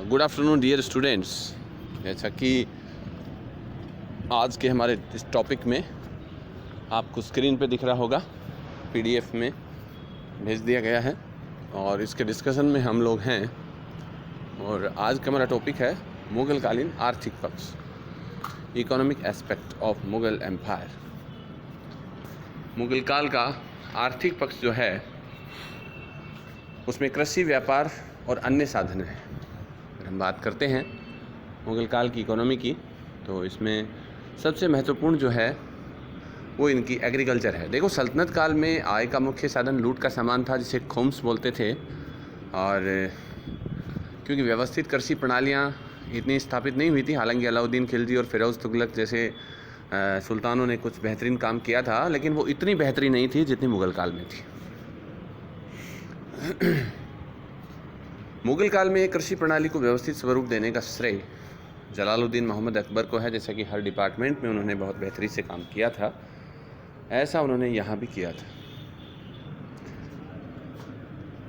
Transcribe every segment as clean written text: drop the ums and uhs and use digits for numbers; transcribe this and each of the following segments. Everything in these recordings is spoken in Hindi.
Good afternoon dear students. जैसा कि आज के हमारे इस टॉपिक में आपको स्क्रीन पे दिख रहा होगा, पीडीएफ में भेज दिया गया है और इसके डिस्कशन में हम लोग हैं। और आज का हमारा टॉपिक है मुग़ल कालीन आर्थिक पक्ष, economic aspect of Mughal empire. Mughal काल का आर्थिक पक्ष जो है उसमें कृषि, व्यापार और अन्य साधन हैं। अगर हम बात करते हैं मुग़ल काल की इकोनॉमी की, तो इसमें सबसे महत्वपूर्ण जो है वो इनकी एग्रीकल्चर है। देखो, सल्तनत काल में आय का मुख्य साधन लूट का सामान था, जिसे खुम्स बोलते थे। और क्योंकि व्यवस्थित कृषि प्रणालियाँ इतनी स्थापित नहीं हुई थी, हालांकि अलाउद्दीन खिलजी और फिरोज़ तुगलक जैसे सुल्तानों ने कुछ बेहतरीन काम किया था, लेकिन वो इतनी बेहतरीन नहीं थी जितनी मुग़ल काल में थी। मुग़ल काल में कृषि प्रणाली को व्यवस्थित स्वरूप देने का श्रेय जलालुद्दीन मोहम्मद अकबर को है। जैसा कि हर डिपार्टमेंट में उन्होंने बहुत बेहतरी से काम किया था, ऐसा उन्होंने यहाँ भी किया था।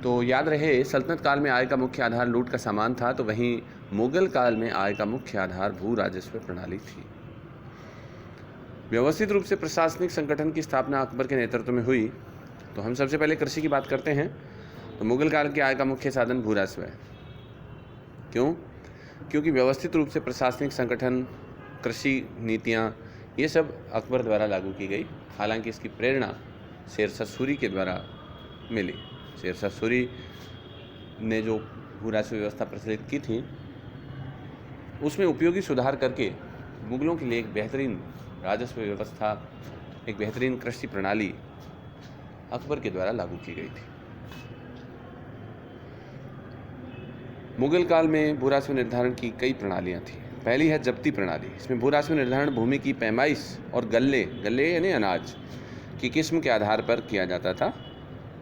तो याद रहे, सल्तनत काल में आय का मुख्य आधार लूट का सामान था, तो वहीं मुग़ल काल में आय का मुख्य आधार भू राजस्व प्रणाली थी। व्यवस्थित रूप से प्रशासनिक संगठन की स्थापना अकबर के नेतृत्व में हुई। तो हम सबसे पहले कृषि की बात करते हैं। तो मुग़ल काल की आय का मुख्य साधन भू राजस्व है। क्यों? क्योंकि व्यवस्थित रूप से प्रशासनिक संगठन, कृषि नीतियाँ, ये सब अकबर द्वारा लागू की गई। हालांकि इसकी प्रेरणा शेरशाह सूरी के द्वारा मिली। शेरशाह सूरी ने जो भू राजस्व व्यवस्था प्रचलित की थी, उसमें उपयोगी सुधार करके मुग़लों के लिए एक बेहतरीन राजस्व व्यवस्था, एक बेहतरीन कृषि प्रणाली अकबर के द्वारा लागू की गई थी। मुग़ल काल में भू राजस्व निर्धारण की कई प्रणालियाँ थीं। पहली है जब्ती प्रणाली। इसमें भू राजस्व निर्धारण भूमि की पैमाइश और गल्ले यानी अनाज की किस्म के आधार पर किया जाता था,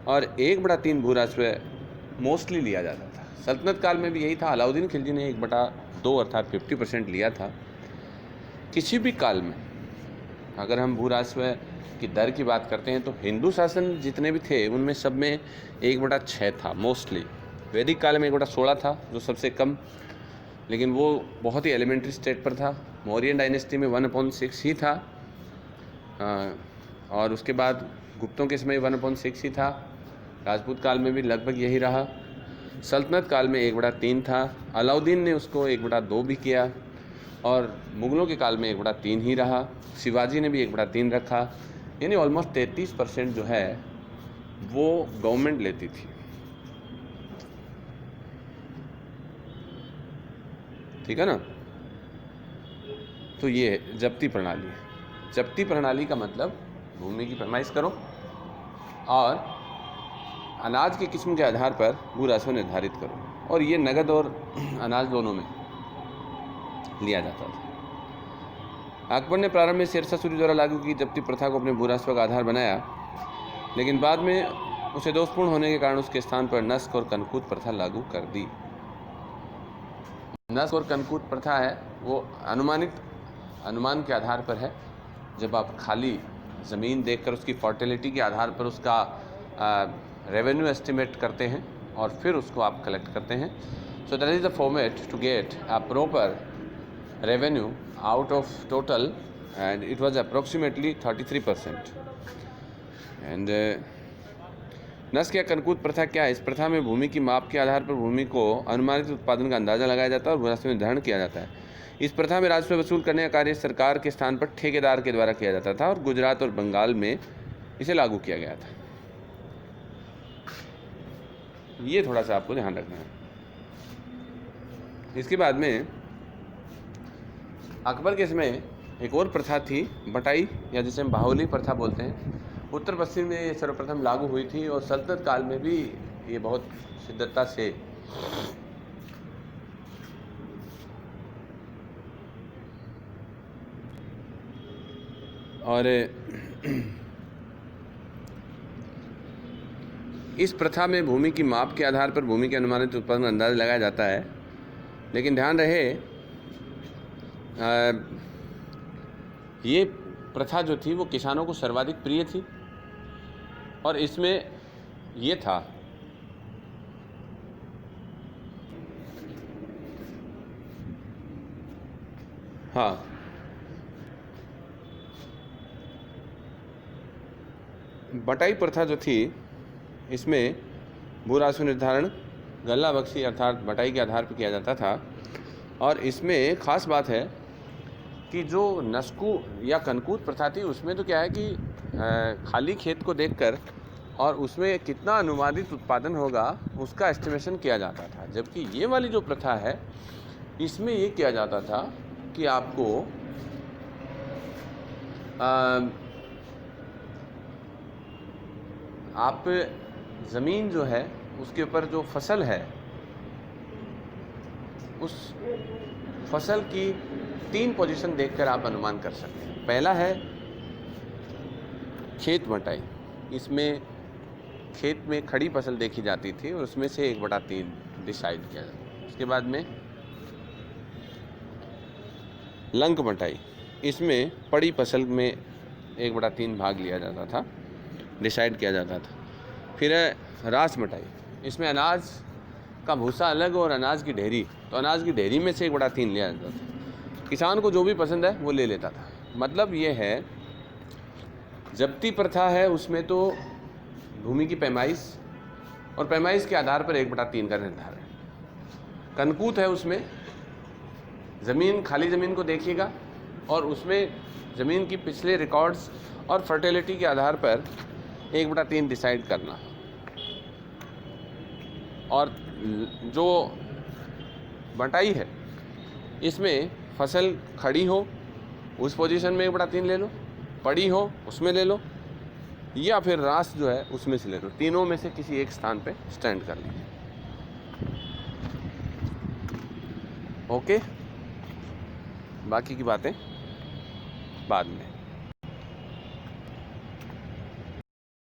और 1/3 भू राजस्व मोस्टली लिया जाता था। सल्तनत काल में भी यही था। अलाउद्दीन खिलजी ने 1/2 अर्थात 50% लिया था। किसी भी काल में अगर हम भू राजस्व की दर की बात करते हैं, तो हिंदू शासन जितने भी थे उनमें सब में 1/6 था मोस्टली। वैदिक काल में 1/16 था, जो सबसे कम, लेकिन वो बहुत ही एलिमेंट्री स्टेट पर था। मौर्यन डायनेस्टी में 1/6 ही था, और उसके बाद गुप्तों के समय 1/6 ही था। राजपूत काल में भी लगभग यही रहा। सल्तनत काल में 1/3 था। अलाउद्दीन ने उसको 1/2 भी किया, और मुग़लों के काल में 1/3 ही रहा। शिवाजी ने भी 1/3 रखा। यानी ऑलमोस्ट 33% जो है वो गवर्नमेंट लेती थी। ठीक है ना? तो ये जब्ती प्रणाली है। जब्ती प्रणाली का मतलब भूमि की पैमाइश करो और अनाज की किस्म के आधार पर भू राजस्व निर्धारित करो, और ये नगद और अनाज दोनों में लिया जाता था। अकबर ने प्रारंभ में शेरशाह सूरी द्वारा लागू की जब्ती प्रथा को अपने भू राजस्व का आधार बनाया, लेकिन बाद में उसे दोषपूर्ण होने के कारण उसके स्थान पर नस्क और कनकूत प्रथा लागू कर दी। नस्क और कनकूत प्रथा है वो अनुमान के आधार पर है। जब आप खाली ज़मीन देखकर उसकी फर्टिलिटी के आधार पर उसका रेवेन्यू एस्टिमेट करते हैं और फिर उसको आप कलेक्ट करते हैं। So that is the format to get a proper revenue out of total, and it was approximately 33%। And नस्क या कनकूत प्रथा क्या है? इस प्रथा में भूमि की माप के आधार पर भूमि को अनुमानित उत्पादन का अंदाजा लगाया जाता है और भू राजस्व निर्धारण किया जाता है। इस प्रथा में राजस्व वसूल करने का कार्य सरकार के स्थान पर ठेकेदार के द्वारा किया जाता था, और गुजरात और बंगाल में इसे लागू किया गया था। ये थोड़ा सा आपको ध्यान रखना है। इसके बाद में अकबर के समय एक और प्रथा थी, बटाई, या जिसे हम बाहुली प्रथा बोलते हैं। उत्तर पश्चिम में ये सर्वप्रथम लागू हुई थी, और सल्तनत काल में भी ये बहुत शिद्दतता से और इस प्रथा में भूमि की माप के आधार पर भूमि के अनुमानित उत्पादन का अंदाजा लगाया जाता है। लेकिन ध्यान रहे, ये प्रथा जो थी वो किसानों को सर्वाधिक प्रिय थी, और इसमें ये था हाँ, बटाई प्रथा जो थी इसमें भू राजस्व निर्धारण गल्ला बख्शी अर्थात बटाई के आधार पर किया जाता था। और इसमें ख़ास बात है कि जो नस्कू या कनकूत प्रथा थी उसमें तो क्या है कि खाली खेत को देखकर और उसमें कितना अनुमानित उत्पादन होगा उसका एस्टिमेशन किया जाता था। जबकि ये वाली जो प्रथा है इसमें ये किया जाता था कि आपको आप ज़मीन जो है उसके ऊपर जो फसल है उस फसल की 3 पोजीशन देखकर आप अनुमान कर सकते हैं। पहला है खेत बटाई, इसमें खेत में खड़ी फसल देखी जाती थी और उसमें से 1/3 डिसाइड किया जाता। उसके बाद में लंक बटाई, इसमें पड़ी फसल में 1/3 भाग लिया जाता था, डिसाइड किया जाता था। फिर है रास बटाई, इसमें अनाज का भूसा अलग और अनाज की ढेरी, तो अनाज की ढेरी में से 1/3 लिया जाता था। किसान को जो भी पसंद है वो ले लेता था। मतलब ये है जब्ती प्रथा है उसमें तो भूमि की पैमाइश और पैमाइश के आधार पर 1/3 का निर्धारण। कनकूत है उसमें ज़मीन, खाली ज़मीन को देखिएगा और उसमें ज़मीन की पिछले रिकॉर्ड्स और फर्टिलिटी के आधार पर 1/3 डिसाइड करना। और जो बटाई है इसमें फसल खड़ी हो उस पोजीशन में 1/3 ले लो, पड़ी हो उसमें ले लो, या फिर रास जो है उसमें से ले लो। तीनों में से किसी एक स्थान पे स्टैंड कर लीजिए। ओके, बाकी की बातें बाद में।